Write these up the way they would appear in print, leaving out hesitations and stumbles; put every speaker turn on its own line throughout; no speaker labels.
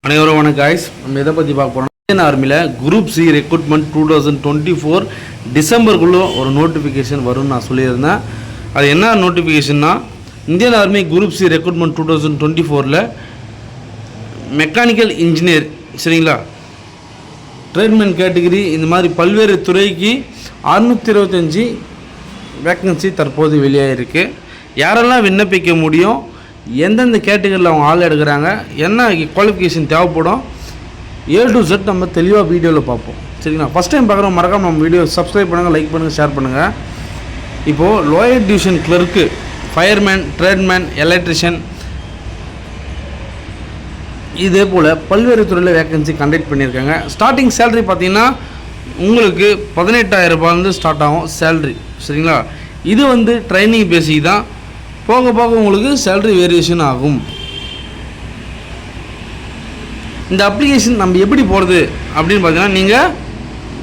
அனைவரும் வணக்கம் गाइस நம்ம எதை பற்றி பார்க்க போகிறோம் இந்தியன் ஆர்மியில் குரூப் சி ரெக்ரூட்மெண்ட் 2024 டிசம்பருக்குள்ளே ஒரு நோட்டிஃபிகேஷன் வரும்னு நான் சொல்லியிருந்தேன். அது என்ன நோட்டிஃபிகேஷன்னா Indian army group C recruitment 2024ல் மெக்கானிக்கல் இன்ஜினியர் சரிங்களா ட்ரேட்மேன் கேட்டகரி இந்த மாதிரி பல்வேறு துறைக்கு 625 வேக்கன்சி தற்போது வெளியாகிருக்கு. யாரெல்லாம் விண்ணப்பிக்க முடியும், எந்தெந்த கேட்டகரியில் அவங்க ஆள் எடுக்கிறாங்க, என்ன குவாலிஃபிகேஷன் தேவைப்படும், A to Z நம்ம தெளிவாக வீடியோவில் பார்ப்போம் சரிங்களா. ஃபஸ்ட் டைம் பார்க்குறோம் மறக்காம நம்ம வீடியோ சப்ஸ்கிரைப் பண்ணுங்கள், லைக் பண்ணுங்கள், ஷேர் பண்ணுங்கள். இப்போது lower division clerk, fireman, tradesman, electrician இதே போல் பல்வேறு துறையில் வேக்கன்சி கண்டக்ட் பண்ணியிருக்காங்க. ஸ்டார்டிங் சேலரி பார்த்திங்கன்னா உங்களுக்கு 18,000 ரூபாயிலேருந்து ஸ்டார்ட் ஆகும் சேல்ரி சரிங்களா. இது ட்ரைனிங் பேசிக் தான், போக போக உங்களுக்கு சேலரி வேரியேஷன் ஆகும். இந்த அப்ளிகேஷன் நம்ம எப்படி போகிறது அப்படின்னு பார்த்தீங்கன்னா நீங்கள்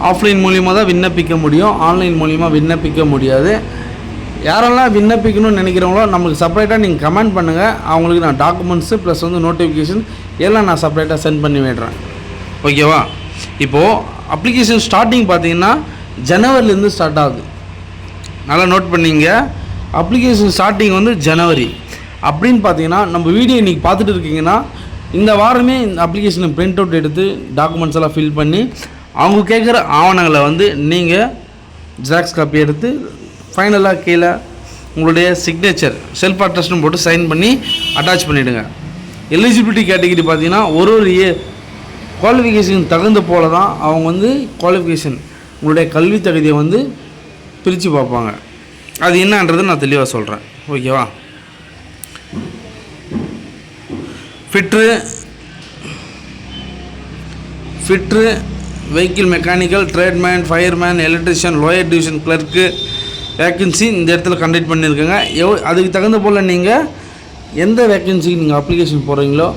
ஆஃப்லைன் மூலிமா தான் விண்ணப்பிக்க முடியும், ஆன்லைன் மூலிமா விண்ணப்பிக்க முடியாது. யாரெல்லாம் விண்ணப்பிக்கணும்னு நினைக்கிறவங்களோ நம்மளுக்கு செப்பரேட்டாக நீங்கள் கமெண்ட் பண்ணுங்கள், அவங்களுக்கு நான் டாக்குமெண்ட்ஸு ப்ளஸ் நோட்டிஃபிகேஷன் எல்லாம் நான் செப்பரேட்டாக சென்ட் பண்ணி விடுறேன் ஓகேவா. இப்போது அப்ளிகேஷன் ஸ்டார்டிங் பார்த்தீங்கன்னா ஜனவரிலேருந்து ஸ்டார்ட் ஆகுது, நல்லா நோட் பண்ணிங்க. அப்ளிகேஷன் ஸ்டார்டிங் ஜனவரி அப்படின்னு பார்த்தீங்கன்னா நம்ம வீடியோ இன்றைக்கி பார்த்துட்டு இருக்கீங்கன்னா இந்த வாரமே இந்த அப்ளிகேஷனை பிரிண்ட் அவுட் எடுத்து டாக்குமெண்ட்ஸ் எல்லாம் ஃபில் பண்ணி அவங்க கேட்குற ஆவணங்களை நீங்கள் ஜெராக்ஸ் காப்பி எடுத்து ஃபைனலாக கீழே உங்களுடைய சிக்னேச்சர் செல்ஃப் அட்டஸ்ட்னு போட்டு சைன் பண்ணி அட்டாச் பண்ணிவிடுங்க. எலிஜிபிலிட்டி கேட்டகிரி பார்த்தீங்கன்னா ஒரு குவாலிஃபிகேஷன் தகுந்த போல தான் அவங்க குவாலிஃபிகேஷன் உங்களுடைய கல்வி தகுதியை பிரித்து பார்ப்பாங்க. அது என்னன்றது நான் தெளிவாக சொல்கிறேன் ஓகேவா. Fitter vehicle mechanical, tradesman, fireman, electrician, lower division clerk vacancy இந்த இடத்துல கண்டக்ட் பண்ணியிருக்காங்க. அதுக்கு தகுந்த போல் நீங்கள் எந்த வேக்கன்சிக்கு நீங்கள் அப்ளிகேஷன் போடுறீங்களோ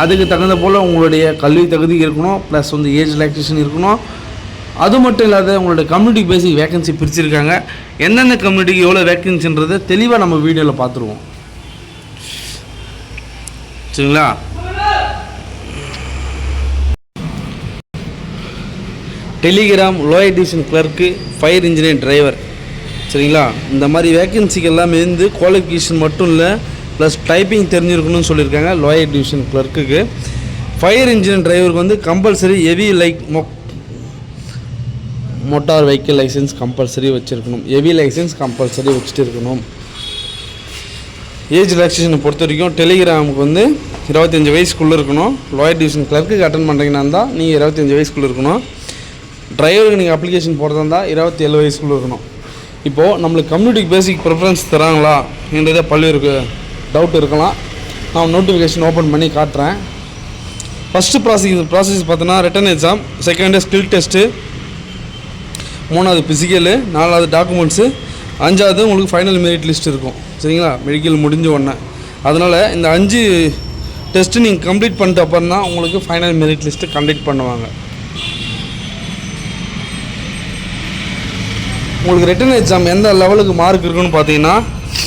அதுக்கு தகுந்த போல் உங்களுடைய கல்வி தகுதி இருக்கணும், ப்ளஸ் ஏஜ் ரிலாக்ஸேஷன் இருக்கணும். அது மட்டும் இல்லாத உங்களுடைய கம்யூனிட்டி பேசிக் வேக்கன்சி பிரிச்சிருக்காங்க. எந்தெந்த கம்யூனிட்டிக்கு எவ்வளோ வேக்கன்சின்றதை தெளிவாக நம்ம வீடியோவில் பார்த்துருவோம் சரிங்களா. Telegram, lower division clerk, fire engineer, driver சரிங்களா. இந்த மாதிரி வேக்கன்சிக்கு எல்லாமே குவாலிஃபிகேஷன் மட்டும் இல்லை ப்ளஸ் டைப்பிங் தெரிஞ்சிருக்கணும்னு சொல்லியிருக்காங்க. லோயர் டிவிஷன் கிளர்க்குக்கு ஃபயர் இன்ஜினியர் டிரைவருக்கு compulsory heavy motor vehicle licence compulsory வச்சுருக்கணும், ஹெவி லைசன்ஸ் கம்பல்சரி வச்சுட்டு இருக்கணும். ஏஜ் ரிலாக்ஸேஷனை பொறுத்த வரைக்கும் டெலிகிராமுக்கு 25 வயசுக்குள்ளே இருக்கணும். லோயர் டிவிஷன் கிளர்க்கு அட்டன் பண்ணுறீங்கன்னா இருந்தால் நீங்கள் 25 வயசுக்குள்ளே இருக்கணும். டிரைவருக்கு நீங்கள் அப்ளிகேஷன் போடுறதா இருந்தால் 27 வயசுக்குள்ளே இருக்கணும். இப்போது நம்மளுக்கு கம்யூனிட்டிக்கு பேசிக் ப்ரிஃபரன்ஸ் தராங்களா என்றதை பல்வேறு டவுட் இருக்கலாம். நான் நோட்டிஃபிகேஷன் ஓப்பன் பண்ணி காட்டுறேன். ஃபஸ்ட்டு ப்ராசஸ் பார்த்தோன்னா written exam, second skill test, 3வது ஃபிசிக்கலு, 4வது டாக்குமெண்ட்ஸு, 5வது உங்களுக்கு ஃபைனல் மெரிட் லிஸ்ட் இருக்கும் சரிங்களா. மெடிக்கல் முடிஞ்ச உடனே அதனால் இந்த 5 டெஸ்ட்டு நீங்கள் கம்ப்ளீட் பண்ணிட்டு அப்புறம் தான் உங்களுக்கு ஃபைனல் மெரிட் லிஸ்ட்டு கண்டக்ட் பண்ணுவாங்க. உங்களுக்கு ரிட்டன் எக்ஸாம் எந்த லெவலுக்கு மார்க் இருக்குன்னு பார்த்தீங்கன்னா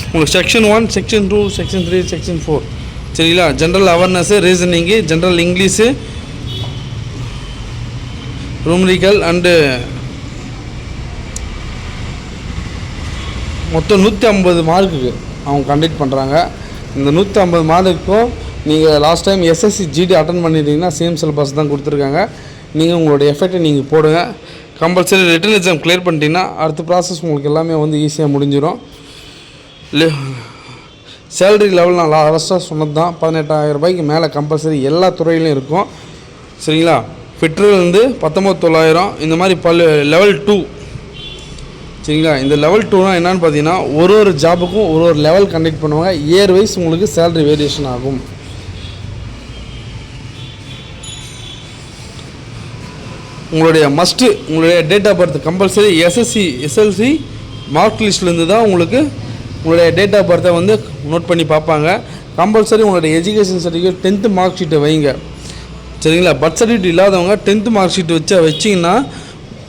உங்களுக்கு செக்ஷன் 1, செக்ஷன் 2, செக்ஷன் 3, செக்ஷன் 4 சரிங்களா. General awareness, reasoning, general English, numerical and மொத்தம் 150 மார்க்குக்கு அவங்க கண்டக்ட் பண்ணுறாங்க. இந்த 150 மார்க்குக்கும் நீங்கள் last time SSC GD attend பண்ணிட்டீங்கன்னா சேம் சிலபஸ் தான் கொடுத்துருக்காங்க. நீங்கள் உங்களுடைய எஃபெக்டை நீங்கள் போடுங்க. கம்பல்சரி ரிட்டன் எக்ஸாம் கிளியர் பண்ணிட்டீங்கன்னா அடுத்த ப்ராசஸ் உங்களுக்கு எல்லாமே ஈஸியாக முடிஞ்சிடும். சேலரி லெவல் நான் லாஸ்ட்டாக சொன்னது தான் 18,000 ரூபாய்க்கு மேலே கம்பல்சரி எல்லா துறையிலையும் இருக்கும் சரிங்களா. ஃபிட்ருலேருந்து 19,900 இந்த மாதிரி லெவல் 2 சரிங்களா. இந்த லெவல் 2னா என்னென்னு பார்த்தீங்கன்னா ஒரு ஜாபுக்கும் ஒரு லெவல் கண்டக்ட் பண்ணுவாங்க. இயர் வைஸ் உங்களுக்கு சேலரி வேரியேஷன் ஆகும். உங்களுடைய date of birth compulsory SSLC mark லிஸ்ட்லேருந்து தான் உங்களுடைய டேட் ஆஃப் பர்த்தை நோட் பண்ணி பார்ப்பாங்க. கம்பல்சரி உங்களுடைய எஜுகேஷன் சர்டிஃபிகேட் 10th மார்க் ஷீட்டை வைங்க சரிங்களா. பர்த் சர்டிஃபிகேட் இல்லாதவங்க 10th மார்க் ஷீட் வச்சிங்கன்னா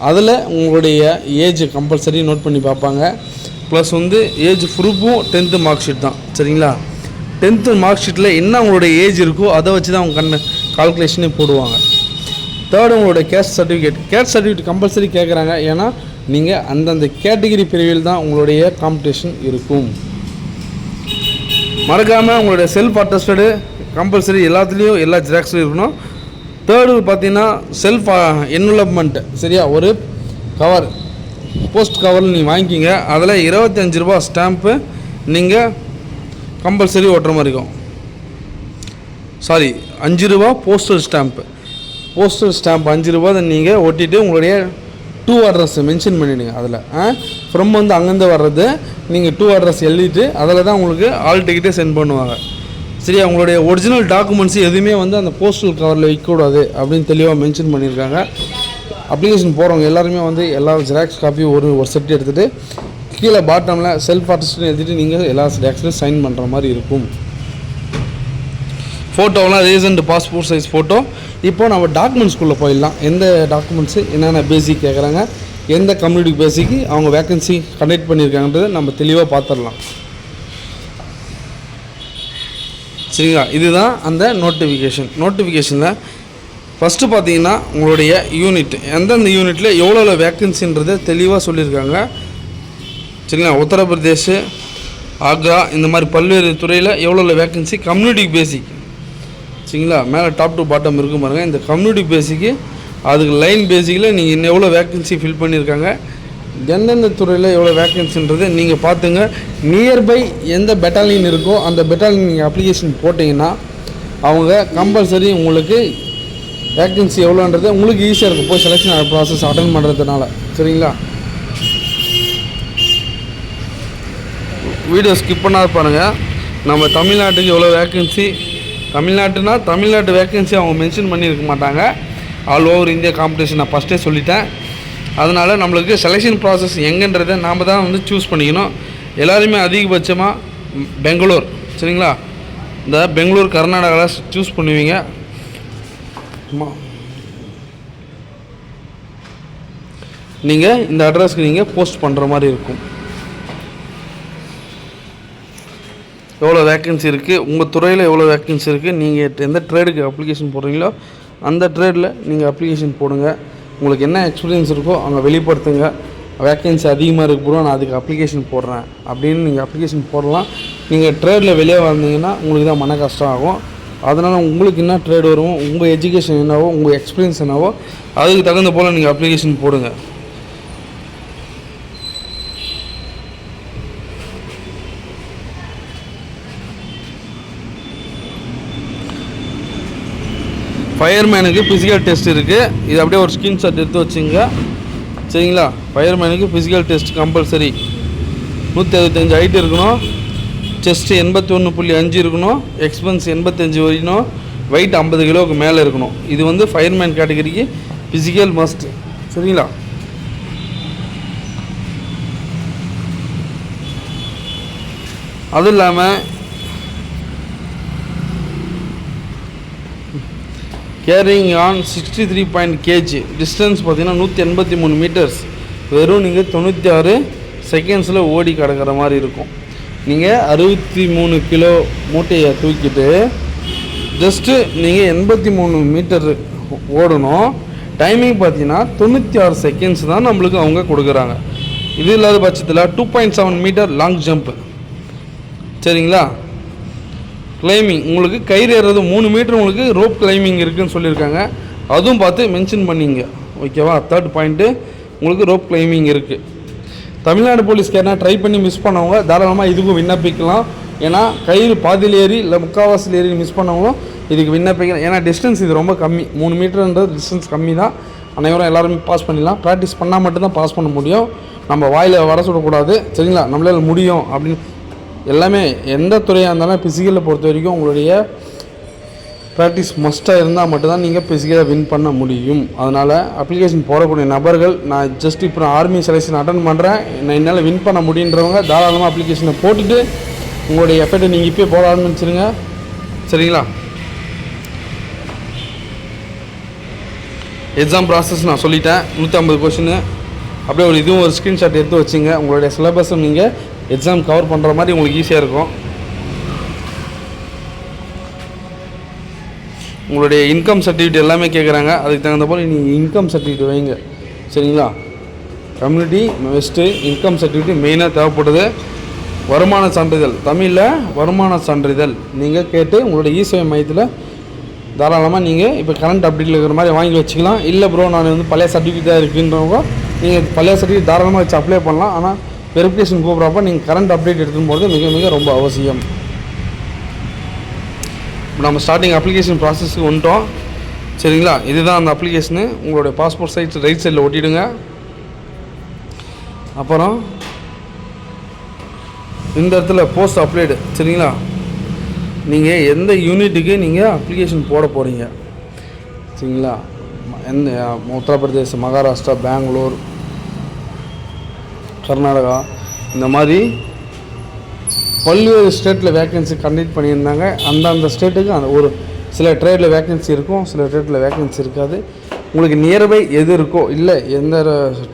அதில் உங்களுடைய ஏஜ் கம்பல்சரி நோட் பண்ணி பார்ப்பாங்க. ப்ளஸ் ஏஜ் ப்ரூஃபும் 10th மார்க் ஷீட் தான் சரிங்களா. 10th மார்க் ஷீட்டில் என்ன உங்களுடைய ஏஜ் இருக்கோ அதை வச்சு தான் அவங்க கால்குலேஷனே போடுவாங்க. தேர்டு உங்களுடைய கேஸ்ட் சர்டிஃபிகேட் கம்பல்சரி கேட்குறாங்க. ஏன்னா நீங்கள் அந்தந்த கேட்டகிரி பிரிவில் தான் உங்களுடைய காம்படிஷன் இருக்கும். மறக்காமல் உங்களுடைய செல்ஃப் அட்டஸ்டடு கம்பல்சரி எல்லாத்துலேயும் எல்லா ஜெராக்ஸ்லையும் இருக்கணும். தேர்டு பார்த்தீங்கன்னா செல்ஃப் என்வலப்மெண்ட் சரியா, ஒரு கவர் போஸ்ட் கவரில் நீங்கள் வாங்கிக்கிங்க. அதில் 25 ரூபா ஸ்டாம்ப்பு நீங்கள் கம்பல்சரி ஓட்டுற மாதிரி இருக்கும். 5 ரூபா போஸ்டல் ஸ்டாம்ப்பு 5 ரூபா அதை நீங்கள் ஒட்டிட்டு உங்களுடைய 2 அட்ரஸ் மென்ஷன் பண்ணிவிடுங்க. அதில் ஃப்ரம் வந்து அங்கேருந்து வர்றது நீங்கள் 2 அட்ரஸ் எழுதிட்டு அதில் தான் உங்களுக்கு ஆல் டிக்கெட்டே சென்ட் பண்ணுவாங்க. சரியா, உங்களுடைய ஒரிஜினல் டாக்குமெண்ட்ஸ் எதுவுமே வந்து அந்த போஸ்டல் கவரில் வைக்கக்கூடாது அப்படின்னு தெளிவாக மென்ஷன் பண்ணியிருக்காங்க. அப்ளிகேஷன் போகிறவங்க எல்லாருமே வந்து எல்லா ஜெராக்ஸ் காப்பி ஒரு செட் எடுத்துகிட்டு கீழே பாட்டமில் செல்ஃப் அட்டஸ்ட்னு எழுதிட்டு நீங்கள் எல்லா ஜெராக்ஸ்லையும் சைன் பண்ணுற மாதிரி இருக்கும். ஃபோட்டோலாம் ரீசன்ட் பாஸ்போர்ட் சைஸ் ஃபோட்டோ. இப்போ நம்ம டாக்குமெண்ட்ஸ்குள்ளே போயிடலாம். எந்த டாக்குமெண்ட்ஸு என்னென்ன பேசிக் கேட்குறாங்க, எந்த கம்யூனிட்டி பேசிக்கு அவங்க வேக்கன்சி கண்டக்ட் பண்ணியிருக்காங்கன்றதை நம்ம தெளிவாக பார்த்துடலாம். சரிங்களா, இதுதான் அந்த நோட்டிஃபிகேஷனில் ஃபஸ்ட்டு பார்த்தீங்கன்னா உங்களுடைய யூனிட் எந்தெந்த யூனிட்டில் எவ்வளோ வேக்கன்சின்றதை தெளிவாக சொல்லியிருக்காங்க. சரிங்களா, உத்தரப்பிரதேஷ், ஆக்ரா இந்த மாதிரி பல்வேறு துறையில் எவ்வளோ வேக்கன்சி கம்யூனிட்டி பேசிக். சரிங்களா, மேலே டாப் டு பாட்டம் இருக்கும் பாருங்கள். இந்த கம்யூனிட்டி பேசிக்கு அதுக்கு லைன் பேசிக்கில் நீங்கள் இன்னும் எவ்வளோ வேக்கன்சி ஃபில் பண்ணியிருக்காங்க, எந்தெந்த துறையில் எவ்வளோ வேக்கன்சின்றது நீங்கள் பார்த்துங்க. நியர்பை எந்த பெட்டாலியன் இருக்கோ அந்த பெட்டாலியன் நீங்கள் அப்ளிகேஷன் போட்டிங்கன்னா அவங்க கம்பல்சரி உங்களுக்கு வேக்கன்சி எவ்வளோன்றது உங்களுக்கு ஈஸியாக இருக்கும் போய் செலெக்ஷன் ப்ராசஸ் அட்டன் பண்ணுறதுனால. சரிங்களா, வீடியோ ஸ்கிப் பண்ணாத பாருங்கள். நம்ம தமிழ்நாட்டுக்கு எவ்வளோ வேக்கன்சி, தமிழ்நாட்டு வேக்கன்சி அவங்க மென்ஷன் பண்ணியிருக்க மாட்டாங்க. ஆல் ஓவர் இந்தியா காம்படிஷன் நான் ஃபஸ்ட்டே சொல்லிட்டேன். அதனால் நம்மளுக்கு செலெக்ஷன் ப்ராசஸ் எங்கன்றதை நாம் தான் வந்து சூஸ் பண்ணிக்கணும். எல்லாருமே அதிகபட்சமாக பெங்களூர், சரிங்களா, இந்த பெங்களூர் கர்நாடகாவில் சூஸ் பண்ணுவீங்க. நீங்கள் இந்த அட்ரஸ்க்கு நீங்கள் போஸ்ட் பண்ணுற மாதிரி இருக்கும். எவ்வளோ வேக்கன்சி இருக்குது, உங்கள் துறையில் எவ்வளோ வேக்கன்சி இருக்குது, நீங்கள் எந்த ட்ரேடுக்கு அப்ளிகேஷன் போடுறீங்களோ அந்த ட்ரேடில் நீங்கள் அப்ளிகேஷன் போடுங்க. உங்களுக்கு என்ன எக்ஸ்பீரியன்ஸ் இருக்கோ அங்கே வெளிப்படுத்துங்க. வேக்கன்சி அதிகமாக இருக்க போகிறோம், நான் அதுக்கு அப்ளிகேஷன் போடுறேன் அப்படின்னு நீங்கள் அப்ளிகேஷன் போடலாம். நீங்கள் ட்ரேடில் வெளியே வந்தீங்கன்னா உங்களுக்கு தான் மன கஷ்டம் ஆகும். அதனால் உங்களுக்கு என்ன ட்ரேட் வருமோ, உங்கள் எஜுகேஷன் என்னவோ, உங்கள் எக்ஸ்பீரியன்ஸ் என்னவோ அதுக்கு தகுந்த போல் நீங்கள் அப்ளிகேஷன் போடுங்க. ஃபயர்மேனுக்கு ஃபிசிக்கல் டெஸ்ட் இருக்குது. இது அப்படியே ஒரு ஸ்க்ரீன்ஷாட் எடுத்து வச்சுங்க. சரிங்களா, ஃபயர்மேனுக்கு ஃபிசிக்கல் டெஸ்ட் கம்பல்சரி. 165 ஹைட் இருக்கணும், செஸ்ட்டு 81.5 இருக்கணும், எக்ஸ்பென்ஸ் 85 வரைக்கணும், வெயிட் 50 கிலோவுக்கு மேலே இருக்கணும். இது வந்து ஃபயர்மேன் கேட்டகரிக்கு ஃபிசிக்கல் மஸ்ட். சரிங்களா, அதுவும் இல்லாமல் கேரிங் ஆன் 63 kg டிஸ்டன்ஸ் பார்த்தீங்கன்னா 183 மீட்டர்ஸ். வெறும் நீங்கள் 96 செகண்ட்ஸில் ஓடி கிடக்கிற மாதிரி இருக்கும். நீங்கள் 63 கிலோ மூட்டையை தூக்கிட்டு ஜஸ்ட்டு நீங்கள் 83 மீட்டர் ஓடணும். டைமிங் பார்த்தீங்கன்னா 96 செகண்ட்ஸ் தான் நம்மளுக்கு அவங்க கொடுக்குறாங்க. இது இல்லாத பட்சத்தில் 2.7 மீட்டர் லாங் ஜம்ப்பு. சரிங்களா, கிளைமிங் உங்களுக்கு கயிறு ஏறுறது 3 மீட்டர் உங்களுக்கு ரோப் கிளைமிங் இருக்குதுன்னு சொல்லியிருக்காங்க. அதுவும் பார்த்து மென்ஷன் பண்ணிங்க. ஓகேவா, 3rd பாயிண்ட்டு உங்களுக்கு ரோப் கிளைமிங் இருக்குது. தமிழ்நாடு போலீஸ்காரனா ட்ரை பண்ணி மிஸ் பண்ணவங்க தாராளமாக இதுக்கும் விண்ணப்பிக்கலாம். ஏன்னா கயிறு பாதியில் ஏறி இல்லை முக்கால்வாசியில் ஏறி மிஸ் பண்ணவங்களும் இதுக்கு விண்ணப்பிக்கலாம். ஏன்னா டிஸ்டன்ஸ் இது ரொம்ப கம்மி, 3 மீட்டர்ன்றது டிஸ்டன்ஸ் கம்மி தான். அனைவரும் எல்லாருமே பாஸ் பண்ணிடலாம். ப்ராக்டிஸ் பண்ணால் மட்டும்தான் பாஸ் பண்ண முடியும். நம்ம வாயில் வர சொல்லக்கூடாது. சரிங்களா, நம்மளால் முடியும் அப்படின்னு எல்லாமே எந்த துறையாக இருந்தாலும் ஃபிசிக்கலில் பொறுத்த வரைக்கும் உங்களுடைய ப்ராக்டிஸ் மஸ்ட்டாக இருந்தால் மட்டும்தான் நீங்கள் ஃபிசிக்கலாக வின் பண்ண முடியும். அதனால் அப்ளிகேஷன் போடக்கூடிய நபர்கள், நான் ஜஸ்ட் இப்போ ஆர்மி செலெக்ஷன் அட்டன் பண்ணுறேன், நான் என்னால் வின் பண்ண முடியுன்றவங்க தாராளமாக அப்ளிகேஷனை போட்டுட்டு உங்களுடைய எஃபர்ட்டை நீங்கள் இப்போயே போட ஆரம்பிச்சிருங்க. சரிங்களா, எக்ஸாம் ப்ராசஸ் நான் சொல்லிட்டேன். 150 கொஷின்னு அப்படியே ஒரு இதுவும் ஒரு ஸ்க்ரீன்ஷாட் எடுத்து வச்சுங்க. உங்களுடைய சிலபஸும் நீங்கள் எக்ஸாம் கவர் பண்ணுற மாதிரி உங்களுக்கு ஈஸியாக இருக்கும். உங்களுடைய இன்கம் சர்டிஃபிகேட் எல்லாமே கேட்குறாங்க. அதுக்கு தகுந்த போல் நீங்கள் இன்கம் சர்டிஃபிகேட் வைங்க. சரிங்களா? கம்யூனிட்டி பெஸ்ட்டு இன்கம் சர்டிஃபிகேட் மெயினாக தேவைப்படுது. வருமான சான்றிதழ், தமிழில் வருமான சான்றிதழ் நீங்கள் கேட்டு உங்களுடைய இ-சேவை மையத்தில் தாராளமாக நீங்கள் இப்போ கரண்ட் அப்டேட்டில் இருக்கிற மாதிரி வாங்கி வச்சுக்கலாம். இல்லை ப்ரோ நான் வந்து பழைய சர்டிஃபிகேட் தான் இருக்குன்றவங்க நீங்கள் பழைய சர்டிஃபிகேட் தாராளமாக வச்சு அப்ளை பண்ணலாம். ஆனால் வெரிஃபிகேஷன் கூப்பிட்றப்ப நீங்கள் கரண்ட் அப்டேட் எடுத்துன்னு போகிறது மிக மிக ரொம்ப அவசியம். இப்போ நம்ம ஸ்டார்டிங் அப்ளிகேஷன் ப்ராசஸ்க்கு வந்துட்டோம். சரிங்களா? இதுதான் அந்த அப்ளிகேஷனு. உங்களுடைய பாஸ்போர்ட் சைஸ் ரைட் சைடில் ஒட்டிடுங்க. அப்புறம் இந்த இடத்துல போஸ்ட் அப்ளைடு. சரிங்களா? நீங்கள் எந்த யூனிட்டுக்கு நீங்கள் அப்ளிகேஷன் போட போகிறீங்க, சரிங்களா? எந்த உத்தரப்பிரதேஷ், மகாராஷ்டிரா, பெங்களூர், கர்நாடகா இந்த மாதிரி பல்வேறு ஸ்டேட்டில் வேக்கன்சி கண்டக்ட் பண்ணியிருந்தாங்க. அந்தந்த ஸ்டேட்டுக்கு அந்த ஒரு சில ட்ரேடில் வேக்கன்சி இருக்கும், சில ட்ரேடில் வேக்கன்சி இருக்காது. உங்களுக்கு நியர்பை எது இருக்கோ, இல்லை எந்த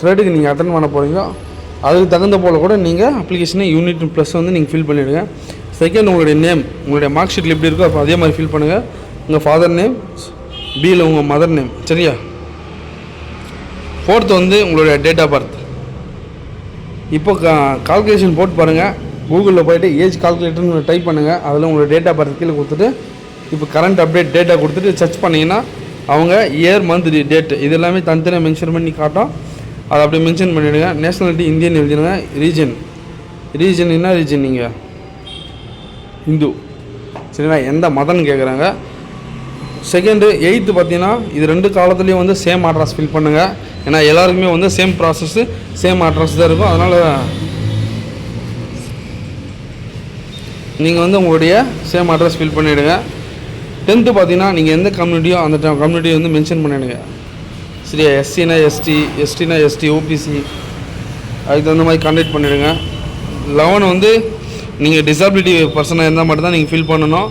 ட்ரேடுக்கு நீங்கள் அட்டன் பண்ண போகிறீங்களோ அதுக்கு தகுந்த போல் கூட நீங்கள் அப்ளிகேஷனை யூனிட் ப்ளஸ் வந்து நீங்கள் ஃபில் பண்ணிவிடுங்க. செகண்ட், உங்களுடைய நேம் உங்களுடைய மார்க் ஷீட்டில் எப்படி இருக்கோ அப்போ அதே மாதிரி ஃபில் பண்ணுங்கள். உங்கள் ஃபாதர் நேம், பியில் உங்கள் மதர் நேம். சரியா? ஃபோர்த்து வந்து உங்களுடைய டேட் ஆஃப் பர்த். இப்போ கால்குலேஷன் போட்டு பாருங்கள். கூகுளில் போய்ட்டு ஏஜ் கால்குலேட்டர்னு டைப் பண்ணுங்கள். அதில் உங்களோட டேட் ஆஃப் பர்த் கீழே கொடுத்துட்டு இப்போ கரண்ட் அப்டேட் டேட்டா கொடுத்துட்டு சர்ச் பண்ணிங்கன்னா அவங்க இயர், மந்த், டேட் இது எல்லாமே தனித்தனியாக மென்ஷன் பண்ணி காட்டும். அதை அப்படியே மென்ஷன் பண்ணிவிடுங்க. நேஷ்னாலிட்டி இந்தியன் எழுதிடுங்க. ரீஜன் என்ன ரீஜன்? நீங்கள் இந்து. சரிங்களா? எந்த மதம்னு கேட்குறாங்க. செகண்டு, 8th பார்த்தீங்கன்னா இது 2 காலத்துலேயும் வந்து சேம் அட்ரஸ் ஃபில் பண்ணுங்கள். ஏன்னா எல்லாருக்குமே வந்து சேம் ப்ராசஸ்ஸு சேம் அட்ரஸ் தான் இருக்கும். அதனால் நீங்கள் வந்து உங்களுடைய சேம் அட்ரஸ் ஃபில் பண்ணிவிடுங்க. 10th பார்த்தீங்கன்னா நீங்கள் எந்த கம்யூனிட்டியோ அந்த கம்யூனிட்டியை வந்து மென்ஷன் பண்ணிவிடுங்க. சரியா? எஸ்சினா எஸ்டி, எஸ்டினா எஸ்டி, ஓபிசி அதுக்கு தகுந்த மாதிரி கான்டாக்ட் பண்ணிவிடுங்க. 11 வந்து நீங்கள் டிசபிலிட்டி பர்சனாக இருந்தால் மட்டும்தான் நீங்கள் ஃபில் பண்ணணும்.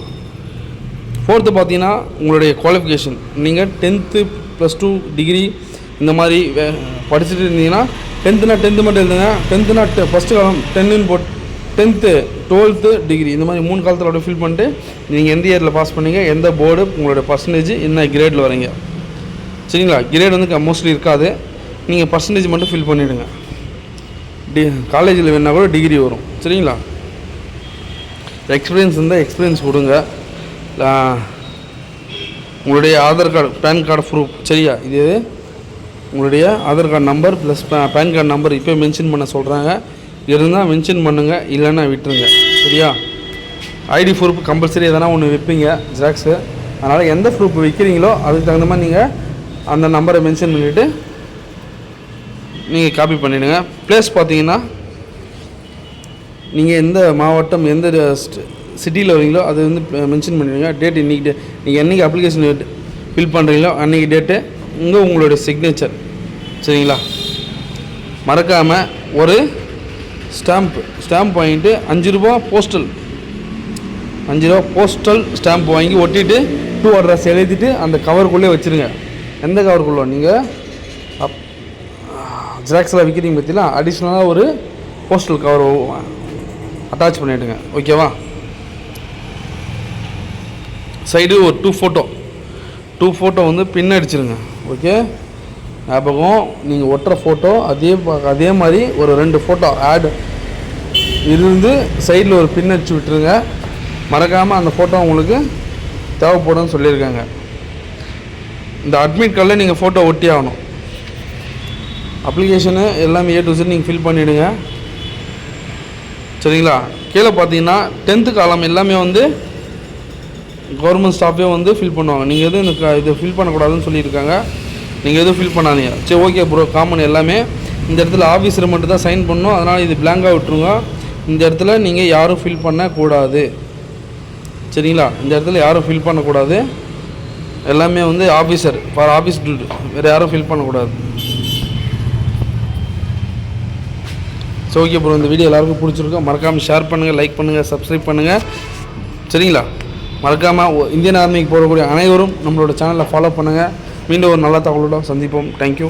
4th பார்த்தீங்கன்னா உங்களுடைய குவாலிஃபிகேஷன். நீங்கள் 10th +2 டிகிரி இந்த மாதிரி படிச்சுட்டு இருந்தீங்கன்னா 10th மட்டும் எழுதுங்க. 10th ஃபஸ்ட்டு காலம் 10ன்னு போட்டு 10th 12th டிகிரி இந்த மாதிரி 3 காலத்தில் அப்படியே ஃபில் பண்ணிட்டு நீங்கள் எந்த இயரில் பாஸ் பண்ணீங்க, எந்த போர்டு, உங்களுடைய பர்சன்டேஜ், என்ன கிரேடில் வரீங்க. சரிங்களா? கிரேட் வந்து மோஸ்ட்லி இருக்காது. நீங்கள் பர்சன்டேஜ் மட்டும் ஃபில் பண்ணிவிடுங்க. காலேஜில் வேணால் கூட டிகிரி வரும். சரிங்களா? எக்ஸ்பீரியன்ஸ் இருந்தால் எக்ஸ்பீரியன்ஸ் கொடுங்க. உங்களுடைய Aadhaar card, PAN card proof. சரியா? இது உங்களுடைய Aadhaar card number plus PAN card number இப்போ மென்ஷன் பண்ண சொல்கிறாங்க. இருந்தால் மென்ஷன் பண்ணுங்கள், இல்லைன்னா விட்டுருங்க. சரியா? ஐடி ப்ரூஃப் கம்பல்சரி எதனா ஒன்று வைப்பீங்க, ஜெராக்ஸு. அதனால் எந்த ப்ரூஃப் வைக்கிறீங்களோ அதுக்கு தகுந்த மாதிரி நீங்கள் அந்த நம்பரை மென்ஷன் பண்ணிவிட்டு நீங்கள் காப்பி பண்ணிவிடுங்க. ப்ளேஸ் பார்த்தீங்கன்னா நீங்கள் எந்த மாவட்டம், எந்த சிட்டியில் வரீங்களோ அதை வந்து மென்ஷன் பண்ணிவிடுங்க. டேட் இன்றைக்கி, நீங்கள் என்றைக்கு அப்ளிகேஷன் ஃபில் பண்ணுறீங்களோ அன்றைக்கி டேட்டு, இங்கே உங்களுடைய சிக்னேச்சர். சரிங்களா? மறக்காமல் ஒரு ஸ்டாம்ப் வாங்கிட்டு 5 ரூபா போஸ்டல் ஸ்டாம்ப் வாங்கி ஒட்டிட்டு 2 அட்ரஸ் எழுதிட்டு அந்த கவருக்குள்ளே வச்சுருங்க. எந்த கவருக்குள்ளே நீங்கள் ஜெராக்ஸில் விற்கிறீங்க பார்த்தீங்களா, அடிஷ்னலாக ஒரு போஸ்டல் கவர் அட்டாச் பண்ணிவிடுங்க. ஓகேவா? சைடு ஒரு 2 ஃபோட்டோ வந்து பின் அடிச்சிருங்க. ஓகே? ஞாபகம், நீங்கள் ஒட்டுற ஃபோட்டோ அதே மாதிரி ஒரு 2 ஃபோட்டோ ஆட் இருந்து சைடில் ஒரு பின் அடிச்சு விட்டுருங்க. மறக்காமல் அந்த ஃபோட்டோ உங்களுக்கு தேவைப்படும்னு சொல்லியிருக்காங்க. இந்த அட்மிட் கார்டில் நீங்கள் ஃபோட்டோ ஒட்டி ஆகணும். அப்ளிகேஷனு எல்லாமே A to Z நீங்கள் ஃபில் பண்ணிவிடுங்க. சரிங்களா? கீழே பார்த்தீங்கன்னா 10th காலம் எல்லாமே வந்து கவர்மெண்ட் ஸ்டாஃபே வந்து ஃபில் பண்ணுவாங்க. நீங்கள் எதுவும் இதை ஃபில் பண்ணக்கூடாதுன்னு சொல்லியிருக்காங்க. நீங்கள் எதுவும் ஃபில் பண்ணாதீங்க. சரி, ஓகே ப்ரோ, காமன் எல்லாமே. இந்த இடத்துல ஆஃபீஸர் மட்டும் தான் சைன் பண்ணணும். அதனால் இது பிளாங்காக விட்டுருங்க. இந்த இடத்துல நீங்கள் யாரும் ஃபில் பண்ணக்கூடாது. சரிங்களா? இந்த இடத்துல யாரும் ஃபில் பண்ணக்கூடாது. எல்லாமே வந்து ஆஃபீஸர் ஃபார் ஆஃபீஸ் டியூட்டி, வேறு யாரும் ஃபில் பண்ணக்கூடாது. ஸோ ஓகே ப்ரோ, இந்த வீடியோ எல்லாருக்கும் பிடிச்சிருக்கோம். மறக்காமல் ஷேர் பண்ணுங்கள், லைக் பண்ணுங்கள், சப்ஸ்கிரைப் பண்ணுங்கள். சரிங்களா? மறக்காமல் இந்தியன் ஆர்மிக்கு போகக்கூடிய அனைவரும் நம்மளோட சேனலை ஃபாலோ பண்ணுங்கள். மீண்டும் ஒரு நல்ல தகவலோட சந்திப்போம். தேங்க்யூ.